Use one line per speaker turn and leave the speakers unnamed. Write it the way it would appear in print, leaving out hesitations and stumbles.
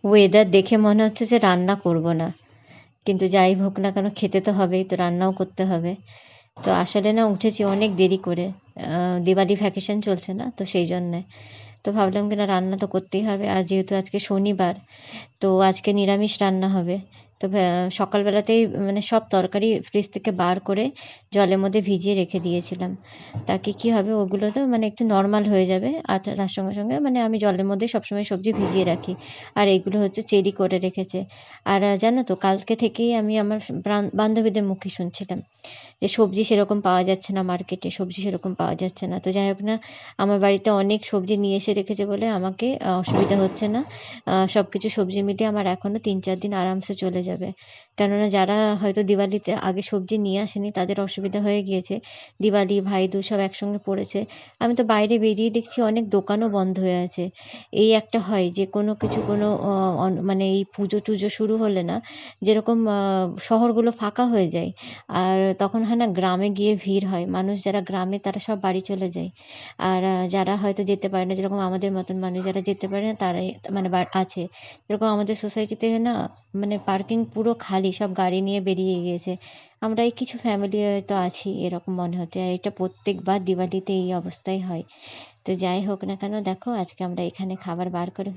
Weather দেখে মনে হচ্ছে যে রান্না করব না, কিন্তু যাই হোক না কেন খেতে তো হবেই, তো রান্নাও করতে হবে। তো আসলে না উঠেছি অনেক দেরি করে, দিওয়ালি ভ্যাকেশন চলছে না তো সেই জন্যে। তো ভাবলাম কি না রান্না তো করতেই হবে, আর যেহেতু আজকে শনিবার তো আজকে নিরামিষ রান্না হবে। তো সকালবেলাতেই মানে সব তরকারি ফ্রিজ থেকে বার করে জলের মধ্যে ভিজিয়ে রেখে দিয়েছিলাম। তাকে কি হবে ওগুলো তো মানে একটু নরমাল হয়ে যাবে, আর তার সঙ্গে সঙ্গে মানে আমি জলের মধ্যে সবসময় সবজি ভিজিয়ে রাখি। আর এইগুলো হচ্ছে চেরি করে রেখেছে। আর জানো তো কালকে থেকেই আমি আমার বান্ধবীদের মুখে শুনছিলাম যে সবজি সেরকম পাওয়া যাচ্ছে না মার্কেটে, সবজি সেরকম পাওয়া যাচ্ছে না। তো যাই হোক না, আমার বাড়িতে অনেক সবজি নিয়ে এসে রেখেছে বলে আমাকে অসুবিধা হচ্ছে না। সব কিছু সবজি মিলিয়ে আমার এখনও 3-4 দিন আরামসে চলে যাবে। কেননা যারা হয়তো দিওয়ালিতে আগে সবজি নিয়ে আসেনি তাদের অসুবিধা হয়ে গিয়েছে। দিওয়ালি, ভাইদুজ সব একসঙ্গে পড়েছে। আমি তো বাইরে বেরিয়ে দেখছি অনেক দোকানও বন্ধ হয়ে আছে। এই একটা হয় যে কোনো কিছু কোনো মানে এই পুজো-টুজো শুরু হলে না যেরকম শহরগুলো ফাঁকা হয়ে যায়। আর তখন হয় না গ্রামে গিয়ে ভিড় হয়। মানুষ যারা গ্রামে তারা সব বাড়ি চলে যায়। আর যারা হয়তো যেতে পারে না, যেরকম আমাদের মতন মানুষ যারা যেতে পারে না তারাই মানে আছে। যেরকম আমাদের সোসাইটিতে না মানে পার্কিং পুরো খালি, সব গাড়ি নিয়ে বেরিয়ে গিয়েছে। আমরা এই কিছু ফ্যামিলি হয়তো আছি এরকম মনে হচ্ছে। আর এটা প্রত্যেকবার দিওয়ালিতে এই অবস্থাই হয়। তো যাই হোক না কেন দেখো আজকে আমরা এখানে খাবার বার করে